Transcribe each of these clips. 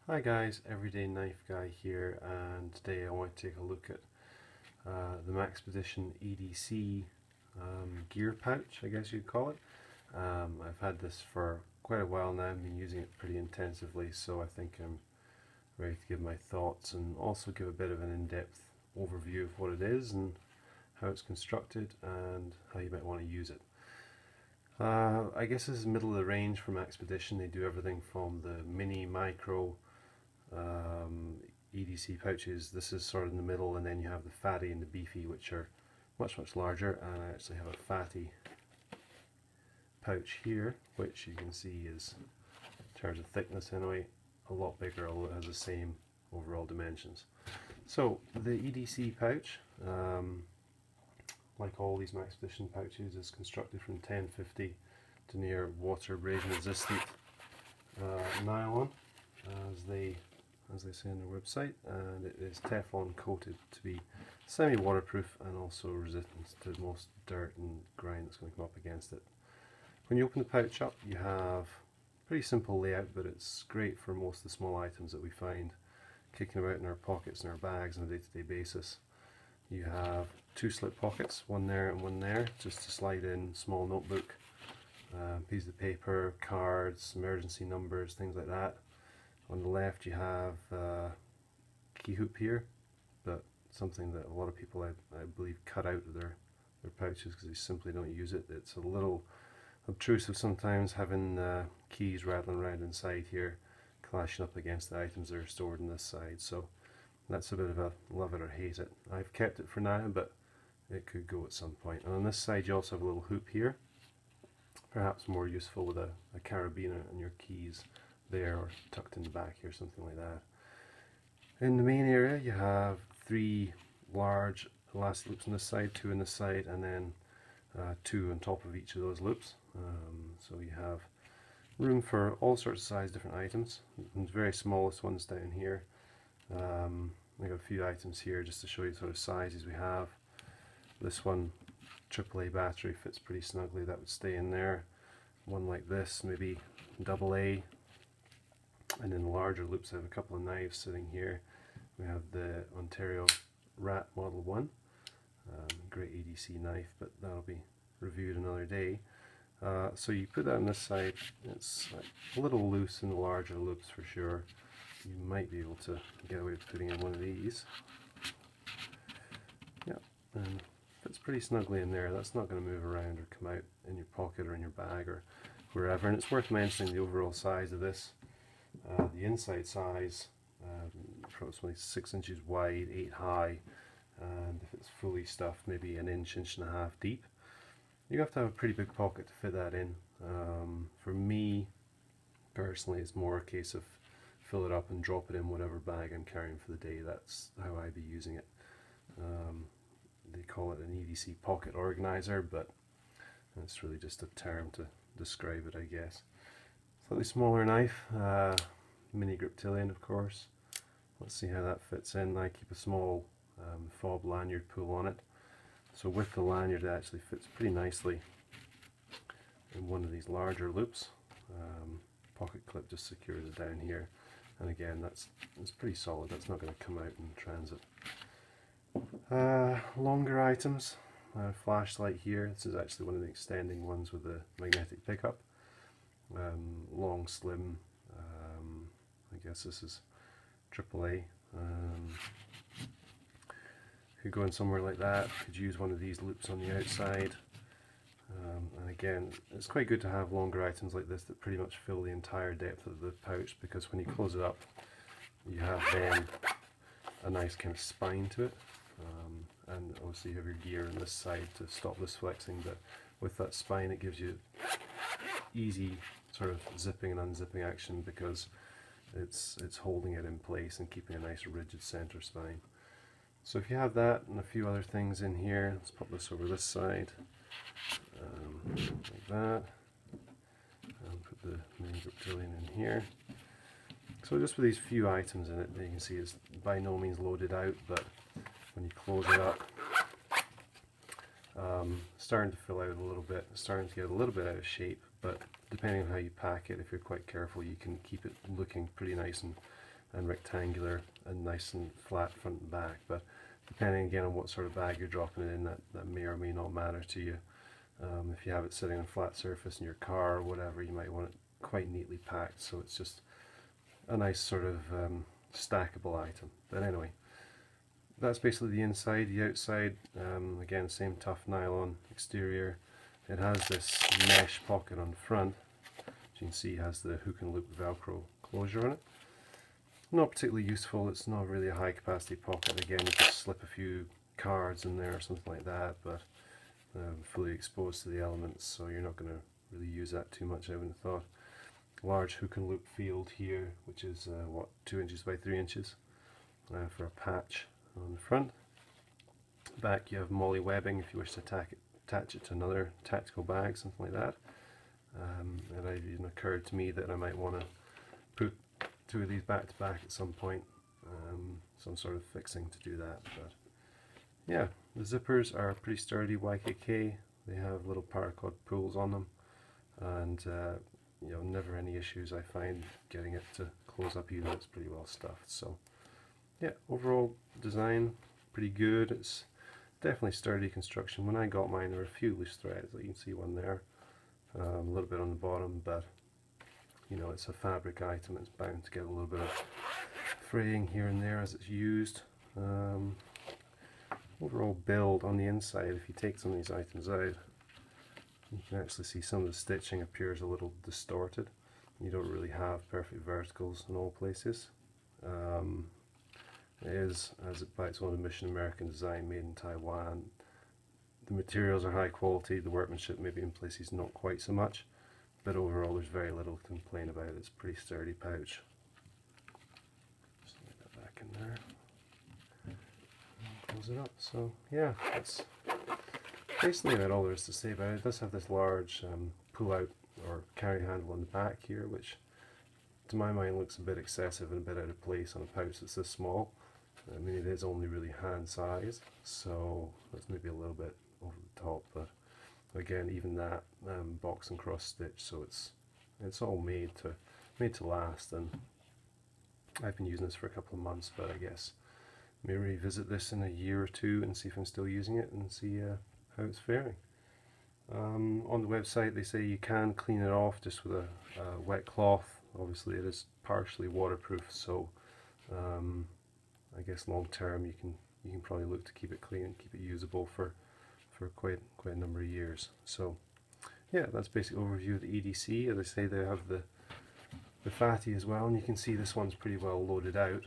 Hi guys, Everyday Knife Guy here, and today I want to take a look at the Maxpedition EDC gear pouch, I guess you'd call it. I've had this for quite a while now. I've been using it pretty intensively, so I think I'm ready to give my thoughts and also give a bit of an in-depth overview of what it is and how it's constructed and how you might want to use it. I guess this is middle of the range for Maxpedition. They do everything from the mini, micro, EDC pouches. This is sort of in the middle, and then you have the fatty and the beefy, which are much larger. And I actually have a fatty pouch here, which you can see is, in terms of thickness anyway, a lot bigger, although it has the same overall dimensions. So the EDC pouch, like all these Maxpedition pouches, is constructed from 1050 to near water abrasion resistant nylon, as they say on their website, and it is Teflon coated to be semi-waterproof and also resistant to most dirt and grime that's going to come up against it. When you open the pouch up, you have a pretty simple layout, but it's great for most of the small items that we find kicking about in our pockets and our bags on a day-to-day basis. You have two slip pockets, one there and one there, just to slide in small notebook, piece of paper, cards, emergency numbers, things like that. On the left you have a key hoop here, but something that a lot of people I believe cut out of their pouches because they simply don't use it. It's a little obtrusive sometimes, having keys rattling around inside here, clashing up against the items that are stored on this side. So that's a bit of a love it or hate it. I've kept it for now, but it could go at some point. And on this side you also have a little hoop here, perhaps more useful with a carabiner and your keys there, or tucked in the back here, something like that. In the main area you have three large elastic loops on this side, two on this side, and then two on top of each of those loops. So you have room for all sorts of size different items. And the very smallest one's down here. I got a few items here just to show you the sort of sizes we have. This one, AAA battery, fits pretty snugly, that would stay in there. One like this, maybe AA. And in the larger loops I have a couple of knives sitting here. We have the Ontario Rat Model 1, great EDC knife, but that'll be reviewed another day. So you put that on this side. It's a little loose in the larger loops for sure. You might be able to get away with putting in one of these. Yeah, and fits pretty snugly in there. That's not going to move around or come out in your pocket or in your bag or wherever. And it's worth mentioning the overall size of this. The inside size, approximately 6 inches wide, 8 high, and if it's fully stuffed, maybe an inch, inch and a half deep. You have to have a pretty big pocket to fit that in. For me, personally, it's more a case of fill it up and drop it in whatever bag I'm carrying for the day. That's how I'd be using it. They call it an EDC pocket organizer, but it's really just a term to describe it, I guess. Slightly smaller knife, mini griptilian of course. Let's see how that fits in. I keep a small fob lanyard pull on it, so with the lanyard it actually fits pretty nicely in one of these larger loops. Pocket clip just secures it down here, and again that's pretty solid. That's not going to come out in transit. Longer items, flashlight here. This is actually one of the extending ones with the magnetic pickup. Long, slim, I guess this is AAA. Could go in somewhere like that, could use one of these loops on the outside. And again, it's quite good to have longer items like this that pretty much fill the entire depth of the pouch, because when you close it up you have then a nice kind of spine to it. And obviously you have your gear on this side to stop this flexing, but with that spine it gives you easy sort of zipping and unzipping action, because it's holding it in place and keeping a nice rigid center spine. So if you have that and a few other things in here, let's pop this over this side, like that, and put the mini griptilian in here. So just with these few items in it, you can see it's by no means loaded out, but when you close it up, starting to fill out a little bit, starting to get a little bit out of shape, but depending on how you pack it, if you're quite careful, you can keep it looking pretty nice and and rectangular and nice and flat front and back. But depending again on what sort of bag you're dropping it in, that may or may not matter to you. If you have it sitting on a flat surface in your car or whatever, you might want it quite neatly packed, so it's just a nice sort of stackable item. But anyway, that's basically the inside. The outside, again, same tough nylon exterior. It has this mesh pocket on the front, as you can see, has the hook and loop Velcro closure on it. Not particularly useful. It's not really a high capacity pocket. Again, you just slip a few cards in there or something like that, but fully exposed to the elements, so you're not going to really use that too much, I wouldn't have thought. Large hook and loop field here, which is what, 2 inches by 3 inches for a patch on the front. Back you have molly webbing if you wish to attach it to another tactical bag, something like that. It even occurred to me that I might want to put 2 of these back to back at some point, some sort of fixing to do that. But yeah, the zippers are pretty sturdy, YKK. They have little paracord pulls on them, and you know, never any issues I find getting it to close up either. It's pretty well stuffed. So yeah, overall design pretty good. It's definitely sturdy construction. When I got mine, there were a few loose threads, like you can see one there, a little bit on the bottom, but you know, it's a fabric item. It's bound to get a little bit of fraying here and there as it's used. Overall build on the inside, if you take some of these items out, you can actually see some of the stitching appears a little distorted. You don't really have perfect verticals in all places. It is, as it by its own admission, American design, made in Taiwan. The materials are high quality, the workmanship maybe in places not quite so much, but overall there's very little to complain about. It's a pretty sturdy pouch. Just lay that back in there. Close it up. So yeah, that's basically about all there is to say about it. It does have this large pull-out or carry handle on the back here, which to my mind looks a bit excessive and a bit out of place on a pouch that's this small. I mean, it is only really hand size, so that's maybe a little bit over the top, but again, even that box and cross stitch, so it's all made to last. And I've been using this for a couple of months, but I guess may revisit this in a year or two and see if I'm still using it and see how it's faring. On the website they say you can clean it off just with a wet cloth. Obviously it is partially waterproof, so I guess long term you can probably look to keep it clean and keep it usable for quite a number of years. So yeah, that's basically overview of the EDC. As I say, they have the fatty as well, and you can see this one's pretty well loaded out.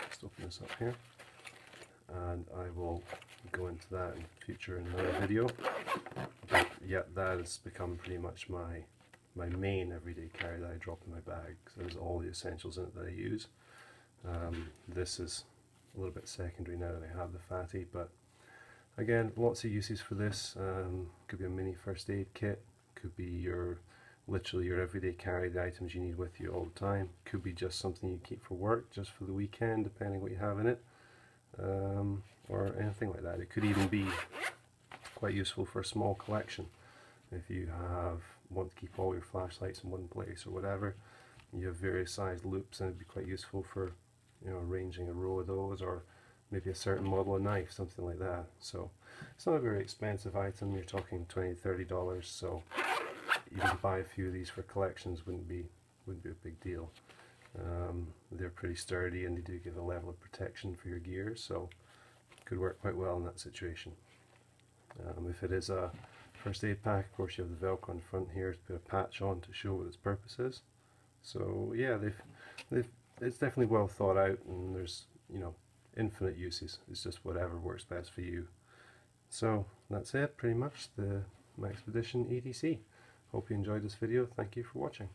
Just open this up here, and I will go into that in future in another video. But yeah, that has become pretty much my main everyday carry that I drop in my bag, because there's all the essentials in it that I use. This is a little bit secondary now that I have the fatty, but again, lots of uses for this. Could be a mini first aid kit, could be literally your everyday carry, the items you need with you all the time. Could be just something you keep for work, just for the weekend, depending what you have in it, or anything like that. It could even be quite useful for a small collection. If you want to keep all your flashlights in one place or whatever, you have various sized loops, and it'd be quite useful for, you know, arranging a row of those, or maybe a certain model of knife, something like that. So it's not a very expensive item. You're talking $20–30, so even to buy a few of these for collections wouldn't be a big deal. They're pretty sturdy, and they do give a level of protection for your gear, so it could work quite well in that situation. If it is a first aid pack, of course you have the Velcro on the front here to put a patch on to show what its purpose is. So yeah, it's definitely well thought out, and there's, you know, infinite uses. It's just whatever works best for you. So that's it, pretty much, the Maxpedition EDC. Hope you enjoyed this video. Thank you for watching.